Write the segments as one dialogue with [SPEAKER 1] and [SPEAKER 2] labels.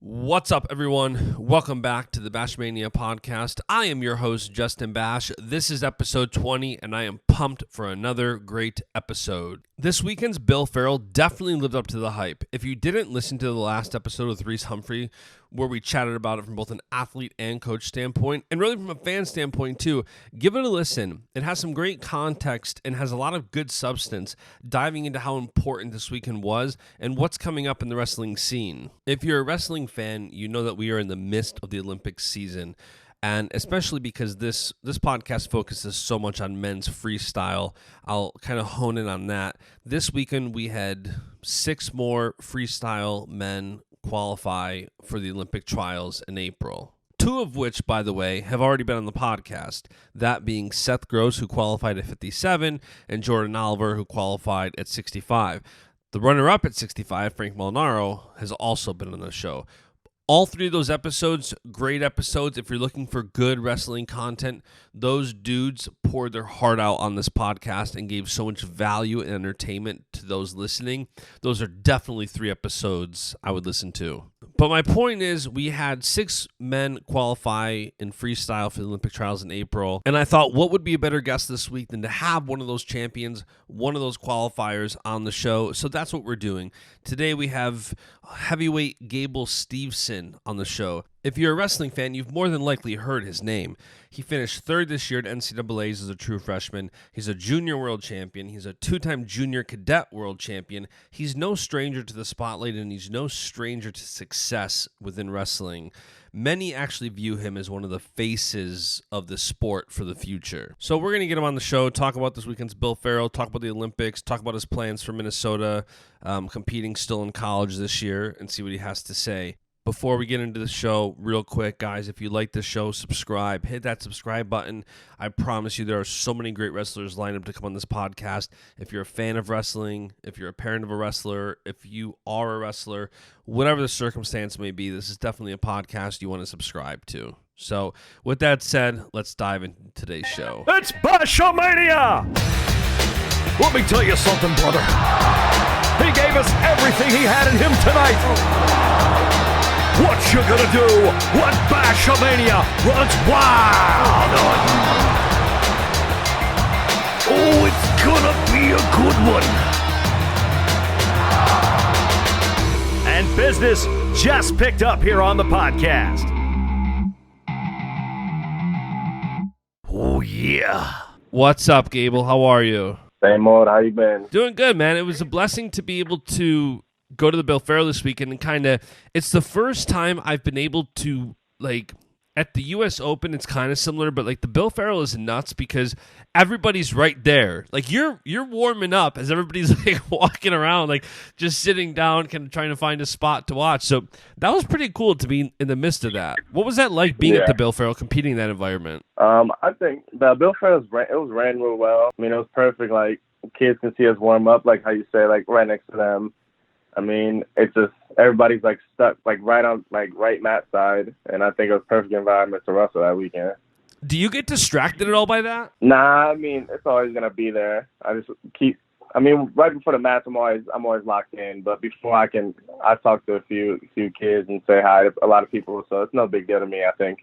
[SPEAKER 1] What's up, everyone? Welcome back to the Baschamania podcast. I am your host, Justin Bash. This is episode 20, and I am pumped for another great episode. This weekend's Bill Farrell definitely lived up to the hype. If you didn't listen to the last episode with Reese Humphrey, where we chatted about it from both an athlete and coach standpoint, and really from a fan standpoint too, give it a listen. It has some great context and has a lot of good substance, diving into how important this weekend was and what's coming up in the wrestling scene. If you're a wrestling fan, you know that we are in the midst of the Olympic season, and especially because this podcast focuses so much on men's freestyle, I'll kind of hone in on that. This weekend we had 6 more freestyle men qualify for the Olympic trials in April. 2 of which, by the way, have already been on the podcast, that being Seth Gross, who qualified at 57, and Jordan Oliver, who qualified at 65. The runner-up at 65, Frank Molinaro, has also been on the show. All 3 of those episodes, great episodes. If you're looking for good wrestling content, those dudes poured their heart out on this podcast and gave so much value and entertainment to those listening. Those are definitely 3 episodes I would listen to. But my point is, we had 6 men qualify in freestyle for the Olympic trials in April, and I thought, what would be a better guest this week than to have one of those champions, one of those qualifiers on the show? So that's what we're doing. Today we have heavyweight Gable Steveson on the show. If you're a wrestling fan, you've more than likely heard his name. He finished 3rd this year at NCAA's as a true freshman. He's a junior world champion. He's a 2-time junior cadet world champion. He's no stranger to the spotlight, and he's no stranger to success within wrestling. Many actually view him as one of the faces of the sport for the future. So we're going to get him on the show, talk about this weekend's Bill Farrell, talk about the Olympics, talk about his plans for Minnesota, competing still in college this year, and see what he has to say. Before we get into the show, real quick, guys, if you like the show, subscribe. Hit that subscribe button. I promise you there are so many great wrestlers lined up to come on this podcast. If you're a fan of wrestling, if you're a parent of a wrestler, if you are a wrestler, whatever the circumstance may be, this is definitely a podcast you want to subscribe to. So with that said, let's dive into today's show.
[SPEAKER 2] It's Baschamania! Let me tell you something, brother. He gave us everything he had in him tonight. What you gonna do when Baschamania runs wild on you? Oh, it's gonna be a good one. And business just picked up here on the podcast. Oh, yeah.
[SPEAKER 1] What's up, Gable? How are you?
[SPEAKER 3] Same old. How you been?
[SPEAKER 1] Doing good, man. It was a blessing to be able to go to the Bill Farrell this weekend and kind of, it's the first time I've been able to, like, at the U.S. Open, it's kind of similar, but, like, the Bill Farrell is nuts because everybody's right there. Like, you're warming up as everybody's, like, walking around, like, just sitting down, kind of trying to find a spot to watch. So that was pretty cool to be in the midst of that. What was that like being at the Bill Farrell, competing in that environment?
[SPEAKER 3] I think the Bill Farrell's it was ran real well. I mean, it was perfect. Like, kids can see us warm up, like how you say, like, right next to them. I mean, it's just everybody's like stuck like right on like right mat side, and I think it was perfect environment to wrestle that weekend.
[SPEAKER 1] Do you get distracted at all by that?
[SPEAKER 3] Nah, I mean it's always gonna be there. I just keep. I mean, right before the match, I'm always locked in. But before I talk to a few kids and say hi to a lot of people, so it's no big deal to me, I think.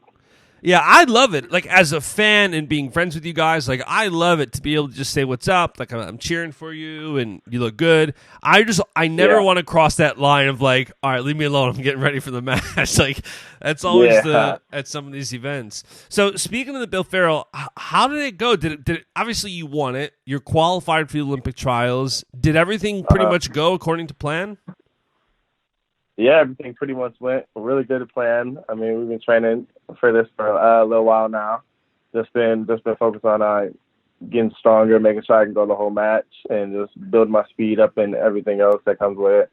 [SPEAKER 1] Yeah, I love it. Like, as a fan and being friends with you guys, like, I love it to be able to just say what's up. Like, I'm cheering for you and you look good. I never want to cross that line of like, all right, leave me alone. I'm getting ready for the match. Like, that's always at some of these events. So speaking of the Bill Farrell, how did it go? Did it obviously you won it. You're qualified for the Olympic trials. Did everything pretty much go according to plan?
[SPEAKER 3] Yeah, everything pretty much went really good to plan. I mean, we've been training for this for a little while now. Just been focused on getting stronger, making sure I can go the whole match, and just build my speed up and everything else that comes with it.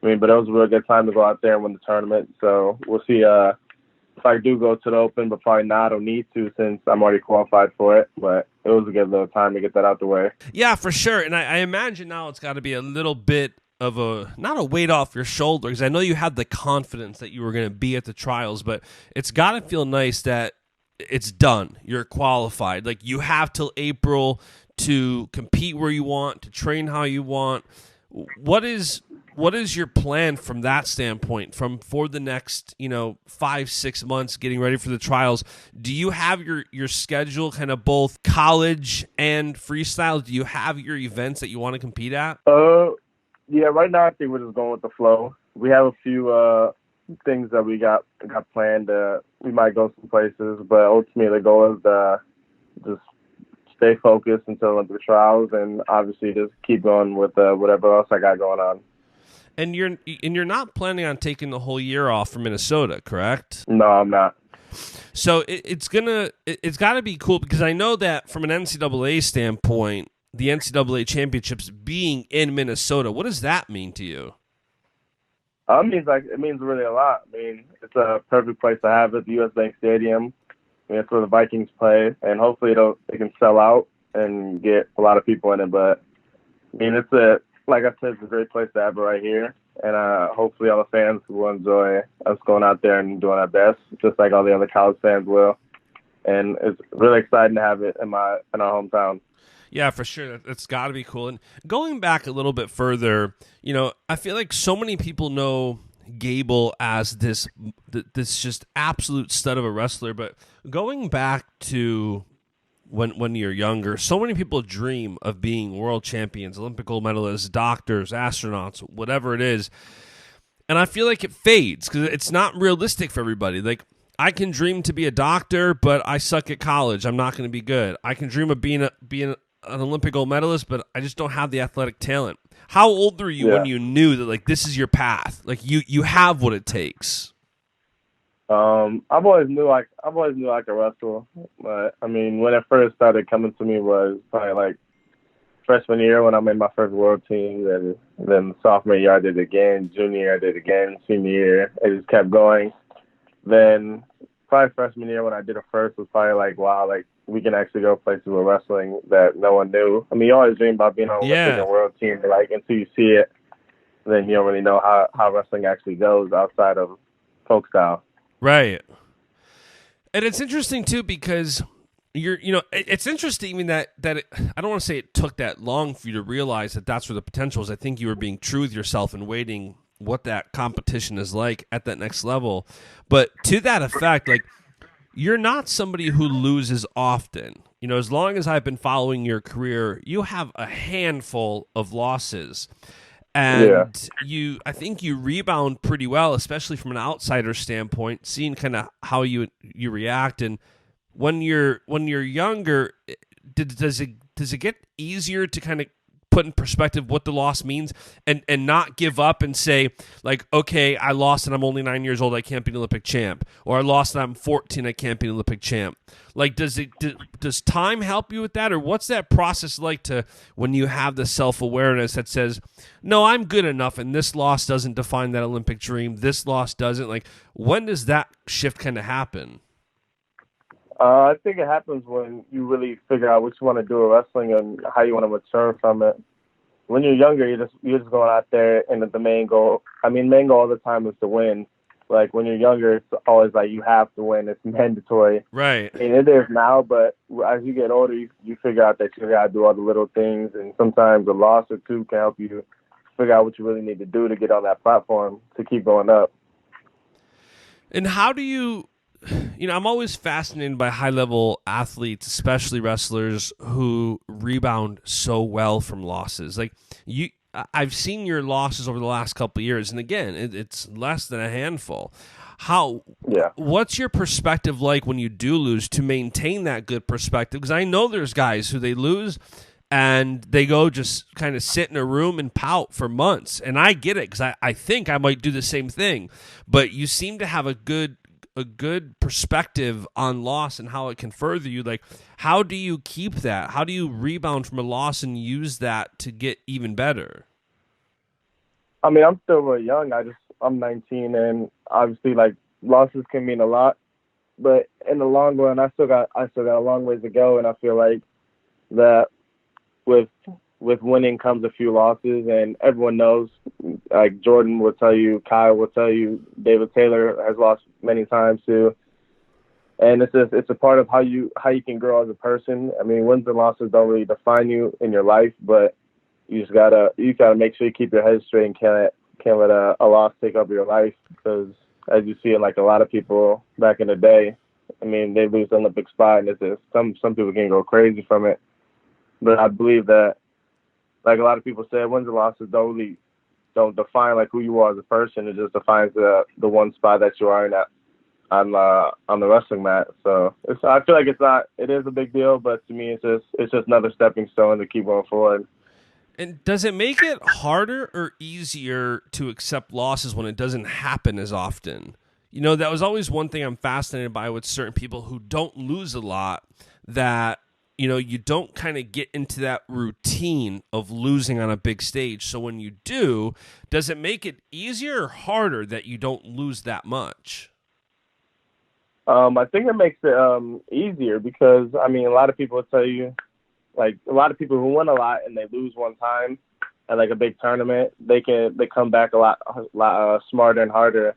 [SPEAKER 3] I mean, but it was a really good time to go out there and win the tournament. So we'll see if I do go to the Open, but probably not. I don't need to since I'm already qualified for it. But it was a good little time to get that out the way.
[SPEAKER 1] Yeah, for sure. And I imagine now it's got to be a little bit of not a weight off your shoulder, because I know you had the confidence that you were going to be at the trials, but it's got to feel nice that it's done. You're qualified. Like, you have till April to compete where you want, to train how you want. What is what is your plan from that standpoint for the next, 5-6 months getting ready for the trials? Do you have your schedule kind of both college and freestyle? Do you have your events that you want to compete at?
[SPEAKER 3] Yeah, right now I think we're just going with the flow. We have a few things that we got planned. We might go some places, but ultimately the goal is to just stay focused until Olympic trials, and obviously just keep going with whatever else I got going on.
[SPEAKER 1] And you're not planning on taking the whole year off from Minnesota, correct?
[SPEAKER 3] No, I'm not.
[SPEAKER 1] So it's got to be cool, because I know that from an NCAA standpoint, the NCAA Championships being in Minnesota, what does that mean to you?
[SPEAKER 3] It means really a lot. I mean, it's a perfect place to have it, the U.S. Bank Stadium. I mean, it's where the Vikings play, and hopefully they can sell out and get a lot of people in it. But I mean, like I said, it's a great place to have it right here, and hopefully all the fans will enjoy us going out there and doing our best, just like all the other college fans will. And it's really exciting to have it in our hometown.
[SPEAKER 1] Yeah, for sure. It's got to be cool. And going back a little bit further, I feel like so many people know Gable as this just absolute stud of a wrestler. But going back to when you're younger, so many people dream of being world champions, Olympic gold medalists, doctors, astronauts, whatever it is. And I feel like it fades because it's not realistic for everybody. Like, I can dream to be a doctor, but I suck at college. I'm not going to be good. I can dream of being an Olympic gold medalist, but I just don't have the athletic talent. How old were you when you knew that, like, this is your path? Like, you have what it takes.
[SPEAKER 3] I've always knew I could wrestle, but I mean, when it first started coming to me was probably like freshman year when I made my first world team, and then sophomore year I did it again, junior year I did it again, senior year it just kept going. Then probably freshman year when I did it first was probably like, wow, like we can actually go places with wrestling that no one knew. I mean, you always dream about being on Olympic and world team, but like until you see it, then you don't really know how wrestling actually goes outside of folk style.
[SPEAKER 1] Right. And it's interesting too, because it's interesting even that I don't want to say it took that long for you to realize that that's where the potential is. I think you were being true with yourself and waiting what that competition is like at that next level. But to that effect, like, you're not somebody who loses often. As long as I've been following your career, you have a handful of losses. And I think you rebound pretty well, especially from an outsider standpoint, seeing kind of how you react. And when you're younger, does it get easier to kind of put in perspective what the loss means and not give up and say, like, okay, I lost and I'm only 9 years old, I can't be an Olympic champ, or I lost and I'm 14, I can't be an Olympic champ? Like, does time help you with that, or what's that process like to when you have the self-awareness that says, no, I'm good enough and this loss doesn't define that Olympic dream, this loss doesn't? Like, when does that shift kind of happen?
[SPEAKER 3] I think it happens when you really figure out what you want to do with wrestling and how you want to mature from it. When you're younger, you're just going out there, and the main goal all the time is to win. Like, when you're younger, it's always like you have to win. It's mandatory.
[SPEAKER 1] Right.
[SPEAKER 3] And it is now, but as you get older, you figure out that you got to do all the little things, and sometimes a loss or two can help you figure out what you really need to do to get on that platform to keep going up.
[SPEAKER 1] And how do you... I'm always fascinated by high-level athletes, especially wrestlers, who rebound so well from losses. Like, I've seen your losses over the last couple of years, and again, it's less than a handful. What's your perspective like when you do lose to maintain that good perspective? Because I know there's guys who they lose and they go just kind of sit in a room and pout for months, and I get it, because I think I might do the same thing. But you seem to have a good perspective on loss and how it can further you. Like, how do you keep that? How do you rebound from a loss and use that to get even better?
[SPEAKER 3] I mean, I'm still really young. I'm 19, and obviously, like, losses can mean a lot, but in the long run, I still got a long ways to go, and I feel like that with winning comes a few losses, and everyone knows, like Jordan will tell you, Kyle will tell you, David Taylor has lost many times too. And it's a part of how you can grow as a person. I mean, wins and losses don't really define you in your life, but you gotta make sure you keep your head straight and can't let a loss take up your life, because as you see in like a lot of people back in the day, I mean, they lose an Olympic spot, and it's just, some people can go crazy from it. But I believe that, like a lot of people say, wins and losses don't define like who you are as a person. It just defines the one spot that you are in on the wrestling mat. So I feel like it is a big deal, but to me it's just another stepping stone to keep going forward.
[SPEAKER 1] And does it make it harder or easier to accept losses when it doesn't happen as often? You know, that was always one thing I'm fascinated by with certain people who don't lose a lot, that, you know, you don't kind of get into that routine of losing on a big stage. So when you do, does it make it easier or harder that you don't lose that much?
[SPEAKER 3] I think it makes it easier, because, I mean, a lot of people will tell you, like a lot of people who win a lot and they lose one time at like a big tournament, they come back a lot smarter and harder,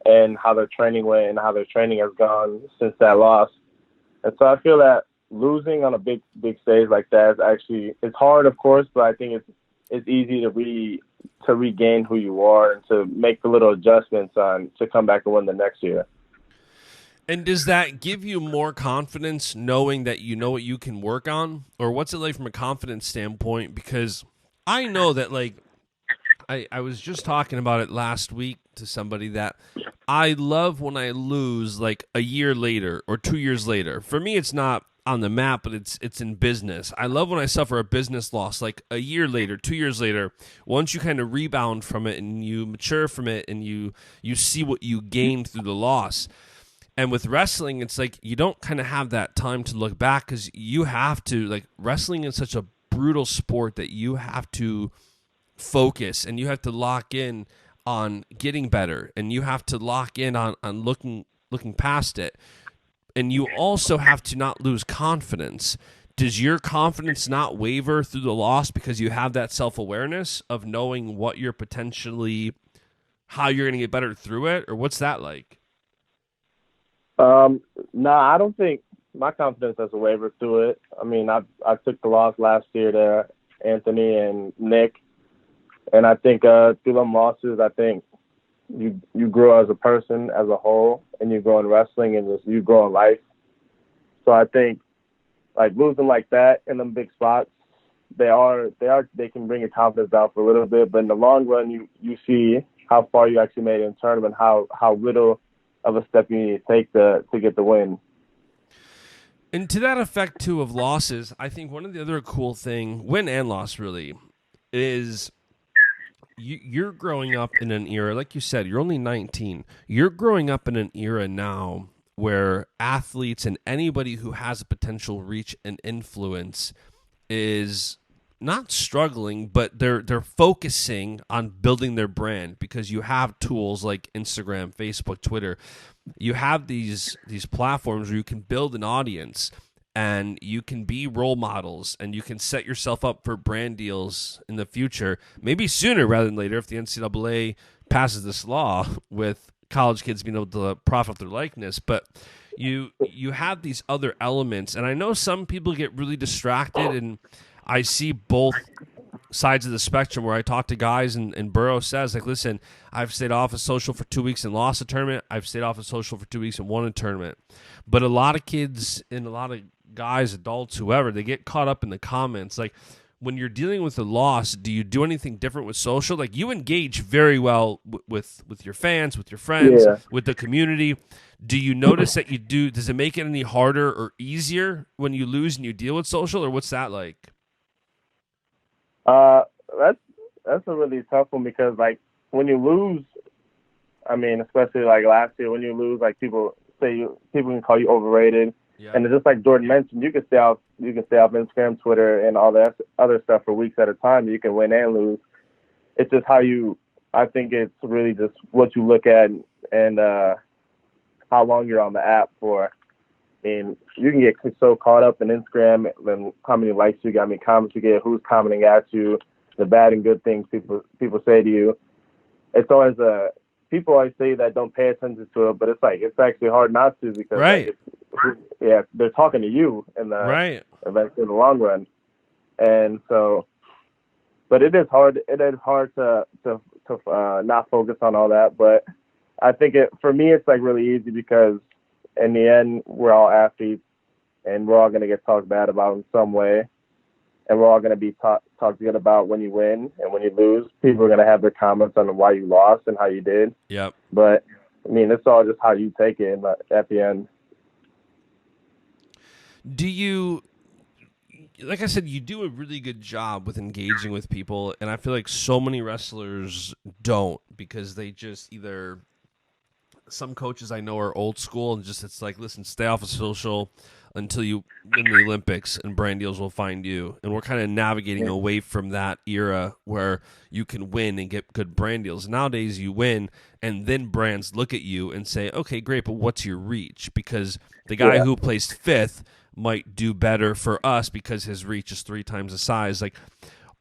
[SPEAKER 3] and how their training went and how their training has gone since that loss. And so I feel that losing on a big stage like that is actually, it's hard, of course, but I think it's easy to regain who you are and to make the little adjustments to come back and win the next year.
[SPEAKER 1] And does that give you more confidence knowing that you know what you can work on? Or what's it like from a confidence standpoint? Because I know that, like, I was just talking about it last week to somebody, that I love when I lose like a year later or 2 years later. For me, it's not on the map, but it's in business. I love when I suffer a business loss like a year later, 2 years later. Once you kind of rebound from it and you mature from it and you see what you gained through the loss. And with wrestling, it's like you don't kind of have that time to look back, because you have to, like, wrestling is such a brutal sport that you have to focus and you have to lock in on getting better, and you have to lock in on looking past it. And you also have to not lose confidence. Does your confidence not waver through the loss because you have that self-awareness of knowing what you're potentially, how you're going to get better through it? Or what's that like?
[SPEAKER 3] No, I don't think my confidence has wavered through it. I mean, I took the loss last year to Anthony and Nick, and I think through them losses, I think you grow as a person as a whole, and you grow in wrestling, and you grow in life. So I think, like, losing like that in them big spots, they can bring your confidence down for a little bit, but in the long run, you see how far you actually made it in the tournament, how little of a step you need to take to get the win.
[SPEAKER 1] And to that effect, too, of losses, I think one of the other cool thing, win and loss really, is you're growing up in an era, like you said, you're only 19. You're growing up in an era now where athletes and anybody who has a potential reach and influence is not struggling, but they're focusing on building their brand, because you have tools like Instagram, Facebook, Twitter. You have these platforms where you can build an audience and you can be role models and you can set yourself up for brand deals in the future, maybe sooner rather than later if the NCAA passes this law with college kids being able to profit off their likeness. But you have these other elements, and I know some people get really distracted, and I see both sides of the spectrum where I talk to guys and Burrow says, like, listen, I've stayed off of social for 2 weeks and lost a tournament. I've stayed off of social for 2 weeks and won a tournament. But a lot of kids and a lot of guys, adults, whoever, they get caught up in the comments. Like, when you're dealing with a loss, do you do anything different with social? Like, you engage very well with your fans, with your friends, with the community. Do you notice that you do? Does it make it any harder or easier when you lose and you deal with social, or what's that like?
[SPEAKER 3] That's a really tough one, because, like, when you lose, I mean, especially like last year, when you lose, like, people can call you overrated. Yeah. And just like Jordan mentioned, you can stay off Instagram, Twitter, and all that other stuff for weeks at a time. You can win and lose. It's just I think it's really just what you look at and how long you're on the app for. I mean, you can get so caught up in Instagram and how many likes you get, how many comments you get, who's commenting at you, the bad and good things people say to you. It's always people always say that don't pay attention to it, but it's actually hard not to, because
[SPEAKER 1] right.
[SPEAKER 3] They're talking to you in the in the long run. And so, but it is hard. It is hard to not focus on all that. But I think for me, it's like really easy because in the end, we're all athletes and we're all going to get talked bad about in some way. And we're all going to be talked good about when you win and when you lose. People are going to have their comments on why you lost and how you did.
[SPEAKER 1] Yep.
[SPEAKER 3] But, I mean, it's all just how you take it at the end.
[SPEAKER 1] Do you, like I said, you do a really good job with engaging with people, and I feel like so many wrestlers don't because they just either, some coaches I know are old school and just it's like, listen, stay off of social until you win the Olympics and brand deals will find you. And we're kind of navigating away from that era where you can win and get good brand deals. Nowadays you win and then brands look at you and say, okay, great, but what's your reach? Because the guy who placed fifth might do better for us because his reach is 3 times the size. Like,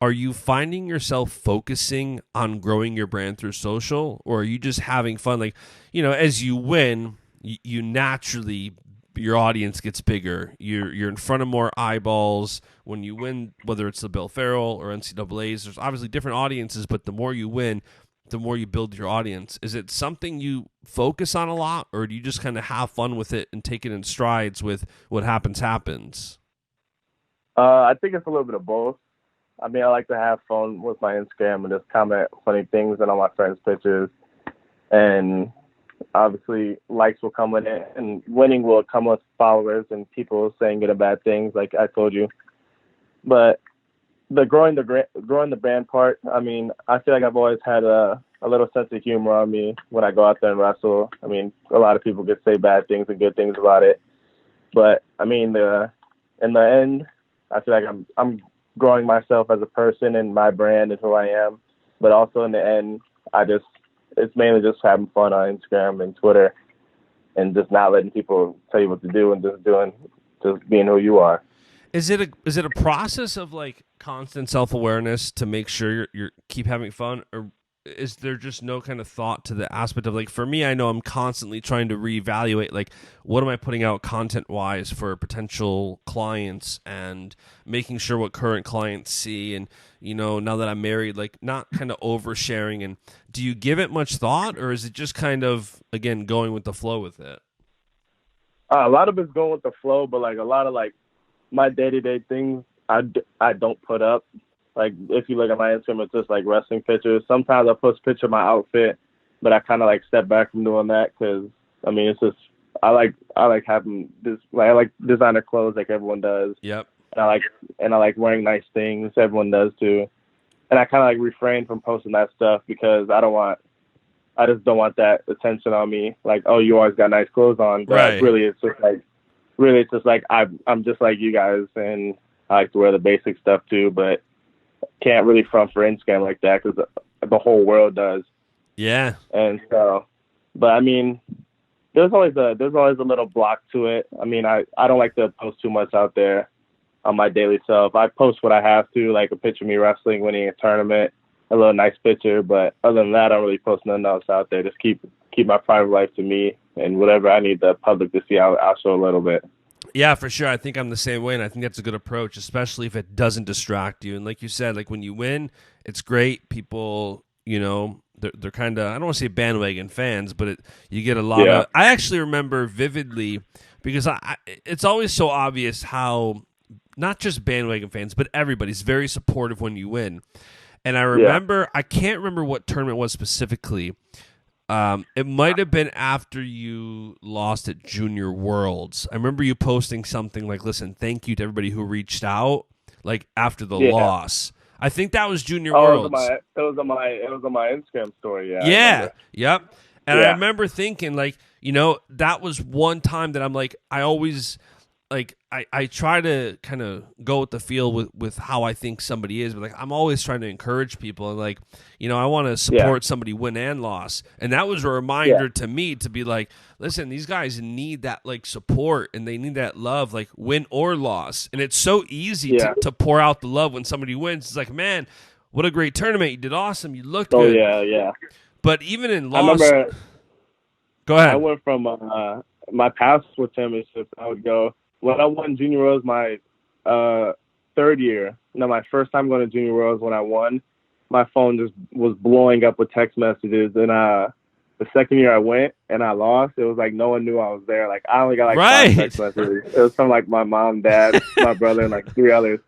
[SPEAKER 1] are you finding yourself focusing on growing your brand through social, or are you just having fun? Like, you know, as you win, you naturally, your audience gets bigger. You're in front of more eyeballs when you win, whether it's the Bill Farrell or NCAAs. There's obviously different audiences, but the more you win, the more you build your audience. Is it something you focus on a lot, or do you just kind of have fun with it and take it in strides with what happens?
[SPEAKER 3] I think it's a little bit of both. I mean, I like to have fun with my Instagram and just comment funny things in all my friends' pictures. And obviously, likes will come with it, and winning will come with followers and people saying good and bad things, like I told you. But the growing the brand part, I mean, I feel like I've always had a little sense of humor on me when I go out there and wrestle. I mean, a lot of people could say bad things and good things about it. But, I mean, in the end, I feel like I'm growing myself as a person and my brand and who I am. But also in the end, it's mainly just having fun on Instagram and Twitter and just not letting people tell you what to do and just being who you are.
[SPEAKER 1] Is it a process of like constant self-awareness to make sure you're keep having fun, or is there just no kind of thought to the aspect of, like, for me, I know I'm constantly trying to reevaluate, like, what am I putting out content-wise for potential clients and making sure what current clients see, and, you know, now that I'm married, like, not kind of oversharing. And do you give it much thought, or is it just kind of, again, going with the flow with it?
[SPEAKER 3] A lot of it's going with the flow, but, like, a lot of, like, my day-to-day things I don't put up. Like, if you look at my Instagram, it's just, like, wrestling pictures. Sometimes I post a picture of my outfit, but I kind of, like, step back from doing that because, I mean, it's just, I like having this, like, I like designer clothes like everyone does.
[SPEAKER 1] Yep.
[SPEAKER 3] And I like wearing nice things. Everyone does, too. And I kind of, like, refrain from posting that stuff because I just don't want that attention on me. Like, oh, you always got nice clothes on. But
[SPEAKER 1] right.
[SPEAKER 3] Really, it's just like I'm just like you guys, and I like to wear the basic stuff, too, but can't really front for Instagram like that because the whole world does.
[SPEAKER 1] Yeah.
[SPEAKER 3] And so, but I mean, there's always a little block to it. I mean, I don't like to post too much out there on my daily self. I post what I have to, like a picture of me wrestling, winning a tournament, a little nice picture. But other than that, I don't really post nothing else out there. Just keep my private life to me, and whatever I need the public to see, I'll show a little bit.
[SPEAKER 1] Yeah, for sure. I think I'm the same way, and I think that's a good approach, especially if it doesn't distract you. And like you said, like when you win, it's great. People, you know, they're kind of, I don't want to say bandwagon fans, but you get a lot of. I actually remember vividly because it's always so obvious how not just bandwagon fans, but everybody's very supportive when you win. And I remember, I can't remember what tournament it was specifically. It might have been after you lost at Junior Worlds. I remember you posting something like, listen, thank you to everybody who reached out, like after the loss. I think that was Junior Worlds.
[SPEAKER 3] It was on my Instagram story,
[SPEAKER 1] Yeah. Yep. And I remember thinking, like, you know, that was one time that I'm like, I always, like, I try to kind of go with the feel with how I think somebody is, but like I'm always trying to encourage people and, like, you know, I want to support somebody win and loss. And that was a reminder to me to be like, listen, these guys need that, like, support, and they need that love, like win or loss. And it's so easy to pour out the love when somebody wins. It's like, man, what a great tournament. You did awesome. You looked good.
[SPEAKER 3] Oh, yeah.
[SPEAKER 1] But even in loss, go ahead.
[SPEAKER 3] I went from my past with championships, I would go, when I won Junior Worlds my third year, my first time going to Junior Worlds when I won, my phone just was blowing up with text messages. And the second year I went and I lost, it was like no one knew I was there. Like I only got like
[SPEAKER 1] Right.
[SPEAKER 3] 5 text messages. It was from like my mom, dad, my brother, and like 3 others.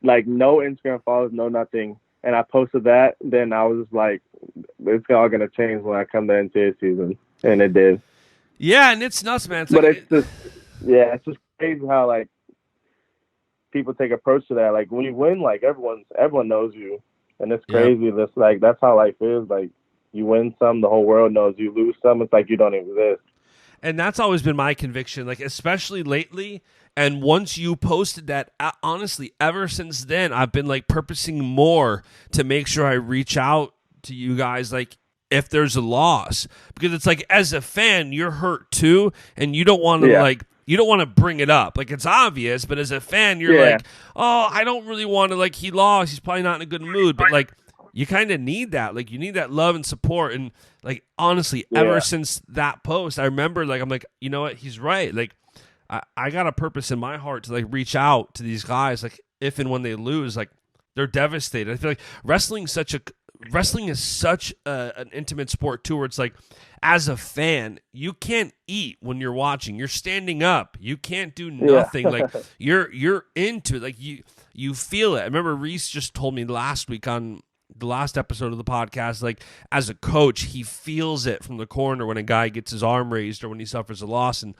[SPEAKER 3] Like no Instagram follows, no nothing. And I posted that. Then I was just like, it's all gonna change when I come to NCAA season, and it did.
[SPEAKER 1] Yeah, and it's nuts, man.
[SPEAKER 3] It's just crazy how like people take approach to that. Like when you win, like everyone knows you, and it's crazy. That's like that's how life is. Like you win some, the whole world knows. You lose some, it's like you don't exist.
[SPEAKER 1] And that's always been my conviction, like especially lately. And once you posted that, honestly, ever since then, I've been like purposing more to make sure I reach out to you guys, like if there's a loss, because it's like as a fan, you're hurt too, and you don't want to you don't want to bring it up. Like it's obvious, but as a fan, you're like, oh, I don't really want to. Like he lost, he's probably not in a good mood, but like you kind of need that. Like you need that love and support. And like honestly, ever since that post, I remember like I'm like, you know what, he's right. Like. I got a purpose in my heart to like reach out to these guys, like if and when they lose, like they're devastated. I feel like wrestling is such an intimate sport too, where it's like as a fan, you can't eat when you're watching. You're standing up. You can't do nothing. Like you're into it. Like you feel it. I remember Reese just told me last week on the last episode of the podcast, like as a coach, he feels it from the corner when a guy gets his arm raised or when he suffers a loss. And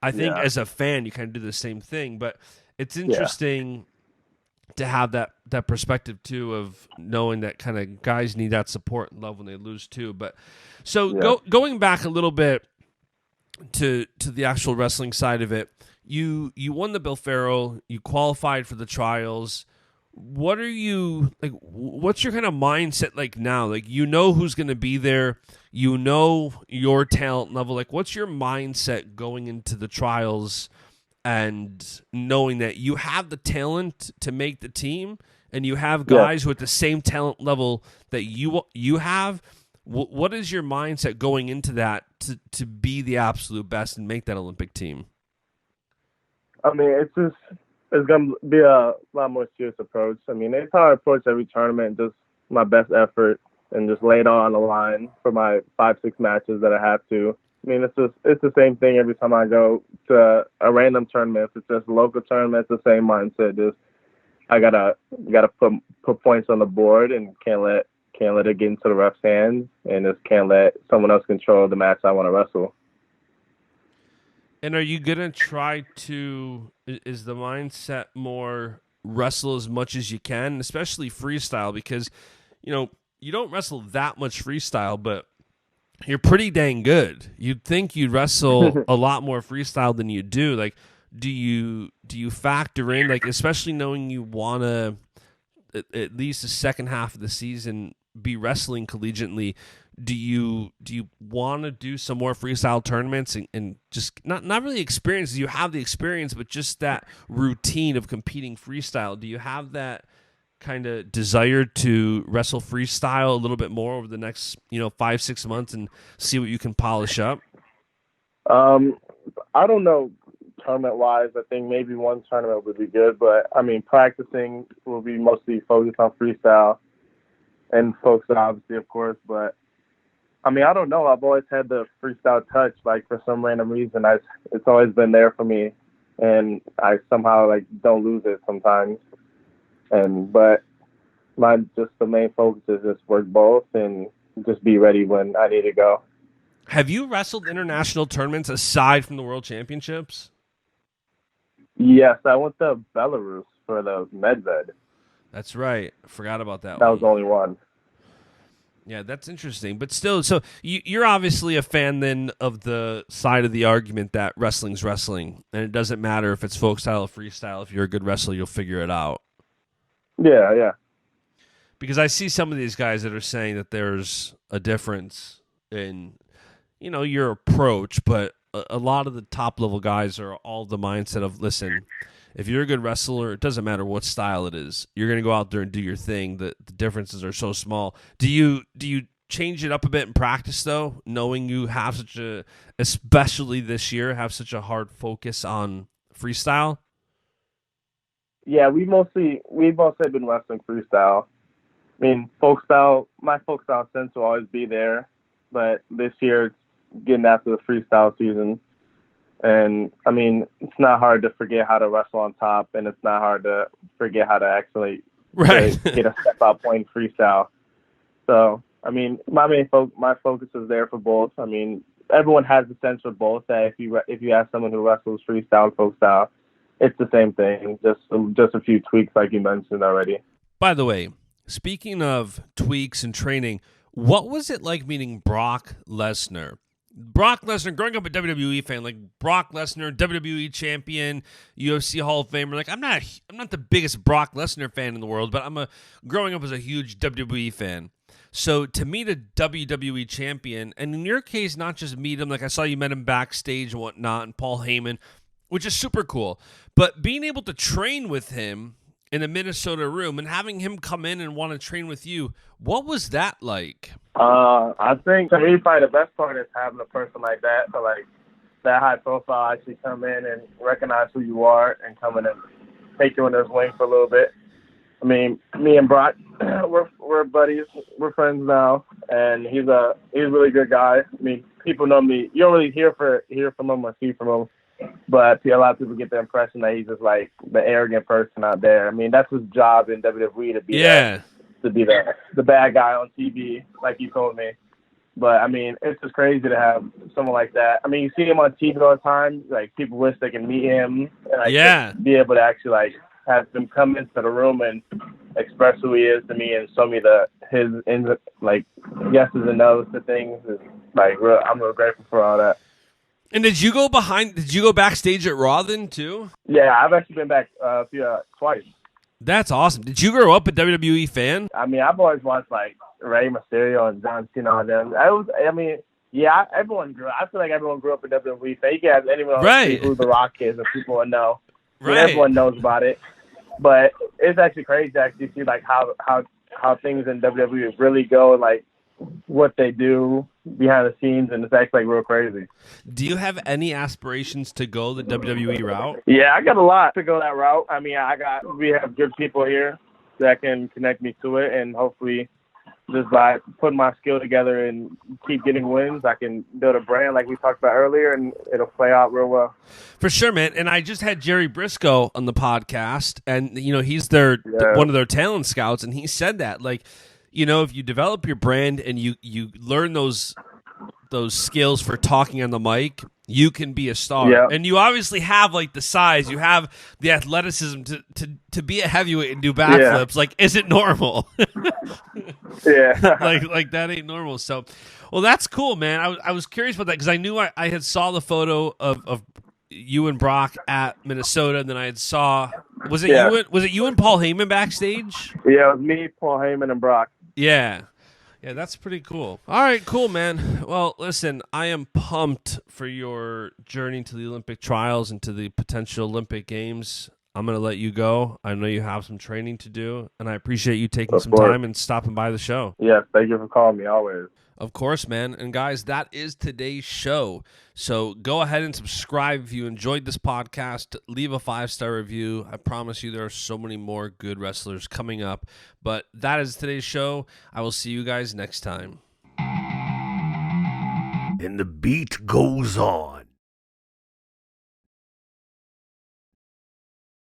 [SPEAKER 1] I think as a fan, you kind of do the same thing, but it's interesting to have that perspective too of knowing that kind of guys need that support and love when they lose too. But so going back a little bit to the actual wrestling side of it, you won the Bill Farrell, you qualified for the trials. What are you like? What's your kind of mindset like now? Like you know who's going to be there, you know your talent level. Like what's your mindset going into the trials, and knowing that you have the talent to make the team, and you have guys who are at the same talent level that you have. What is your mindset going into that to be the absolute best and make that Olympic team?
[SPEAKER 3] I mean, it's going to be a lot more serious approach. I mean, it's how I approach every tournament, just my best effort and just lay it all on the line for my 5-6 matches that I have to. I mean, it's the same thing every time I go to a random tournament. If it's just a local tournament, it's the same mindset. Just I gotta put points on the board and can't let it get into the ref's hands, and just can't let someone else control the match I want to wrestle.
[SPEAKER 1] And are you going to try to, is the mindset more wrestle as much as you can, especially freestyle, because, you know, you don't wrestle that much freestyle, but you're pretty dang good. You'd think you'd wrestle a lot more freestyle than you do. Like, do you factor in, like, especially knowing you want to, at least the second half of the season, be wrestling collegiately, do you want to do some more freestyle tournaments and just not really experience? You have the experience, but just that routine of competing freestyle. Do you have that kind of desire to wrestle freestyle a little bit more over the next 5-6 months and see what you can polish up?
[SPEAKER 3] I don't know tournament wise. I think maybe one tournament would be good, but I mean practicing will be mostly focused on freestyle and folks obviously, of course, but I mean, I don't know. I've always had the freestyle touch, like for some random reason. It's always been there for me, and I somehow like don't lose it sometimes. But the main focus is just work both and just be ready when I need to go.
[SPEAKER 1] Have you wrestled international tournaments aside from the World Championships?
[SPEAKER 3] Yes, I went to Belarus for the Medved.
[SPEAKER 1] That's right. I forgot about that.
[SPEAKER 3] That was the only one.
[SPEAKER 1] Yeah, that's interesting. But still, so you're obviously a fan then of the side of the argument that wrestling's wrestling, and it doesn't matter if it's folk style or freestyle. If you're a good wrestler, you'll figure it out.
[SPEAKER 3] Yeah.
[SPEAKER 1] Because I see some of these guys that are saying that there's a difference in, your approach, but a lot of the top-level guys are all the mindset of, listen, if you're a good wrestler, it doesn't matter what style it is. You're going to go out there and do your thing. The differences are so small. Do you change it up a bit in practice, though, knowing you have especially this year, have such a hard focus on freestyle?
[SPEAKER 3] Yeah, we've mostly been wrestling freestyle. I mean, my folk style sense will always be there, but this year it's getting after the freestyle season. And, I mean, it's not hard to forget how to wrestle on top, and it's not hard to forget how to actually get a step-out point freestyle. So, I mean, my focus is there for both. I mean, everyone has the sense for both, that if you ask someone who wrestles freestyle and folk style, it's the same thing, just a few tweaks like you mentioned already.
[SPEAKER 1] By the way, speaking of tweaks and training, what was it like meeting Brock Lesnar? Brock Lesnar, growing up a WWE fan, like Brock Lesnar, WWE champion, UFC Hall of Famer. Like I'm not the biggest Brock Lesnar fan in the world, but growing up as a huge WWE fan. So to meet a WWE champion, and in your case, not just meet him, like I saw you met him backstage and whatnot, and Paul Heyman, which is super cool. But being able to train with him in a Minnesota room and having him come in and want to train with you, what was that like?
[SPEAKER 3] I think to me, probably the best part is having a person like that, so like that high profile, actually come in and recognize who you are and come in and take you in his wing for a little bit. I mean, me and Brock, we're buddies, we're friends now, and he's a really good guy. I mean, people know me. You don't really hear from him or see from him, but a lot of people get the impression that he's just like the arrogant person out there. I mean, that's his job in WWE to be the bad guy on TV, like you told me. But I mean, it's just crazy to have someone like that. I mean, you see him on TV all the time. Like people wish they can meet him and be able to actually like have him come into the room and express who he is to me and show me his yeses and nos to things. Like I'm real grateful for all that.
[SPEAKER 1] And did you go backstage at Raw then too?
[SPEAKER 3] Yeah, I've actually been back twice.
[SPEAKER 1] That's awesome. Did you grow up a WWE fan?
[SPEAKER 3] I mean, I've always watched like Rey Mysterio and John Cena and them. Everyone grew up. I feel like everyone grew up a WWE fan. You can ask anyone who The Rock is, and people will know.
[SPEAKER 1] Right.
[SPEAKER 3] Everyone knows about it. But it's actually crazy to actually see like how things in WWE really go, like what they do behind the scenes, and it's actually like real crazy.
[SPEAKER 1] Do you have any aspirations to go the WWE route?
[SPEAKER 3] Yeah, I got a lot to go that route. I mean, we have good people here that can connect me to it, and hopefully just by putting my skill together and keep getting wins, I can build a brand like we talked about earlier, and it'll play out real well.
[SPEAKER 1] For sure, man. And I just had Jerry Briscoe on the podcast, and he's one of their talent scouts, and he said that if you develop your brand and you learn those skills for talking on the mic, you can be a star.
[SPEAKER 3] Yeah.
[SPEAKER 1] And you obviously have like the size, you have the athleticism to be a heavyweight and do backflips. Yeah. Like, is it normal?
[SPEAKER 3] Yeah.
[SPEAKER 1] like that ain't normal. So, well, that's cool, man. I was curious about that because I knew I had saw the photo of you and Brock at Minnesota, and then I had saw was it you and Paul Heyman backstage?
[SPEAKER 3] Yeah, it was me, Paul Heyman, and Brock.
[SPEAKER 1] Yeah. Yeah, that's pretty cool. All right, cool, man. Well, listen, I am pumped for your journey to the Olympic trials and to the potential Olympic Games. I'm going to let you go. I know you have some training to do, and I appreciate you taking some time and stopping by the show.
[SPEAKER 3] Yeah, thank you for calling me always.
[SPEAKER 1] Of course, man. And guys, that is today's show. So go ahead and subscribe if you enjoyed this podcast. Leave a 5-star review. I promise you there are so many more good wrestlers coming up. But that is today's show. I will see you guys next time.
[SPEAKER 2] And the beat goes on.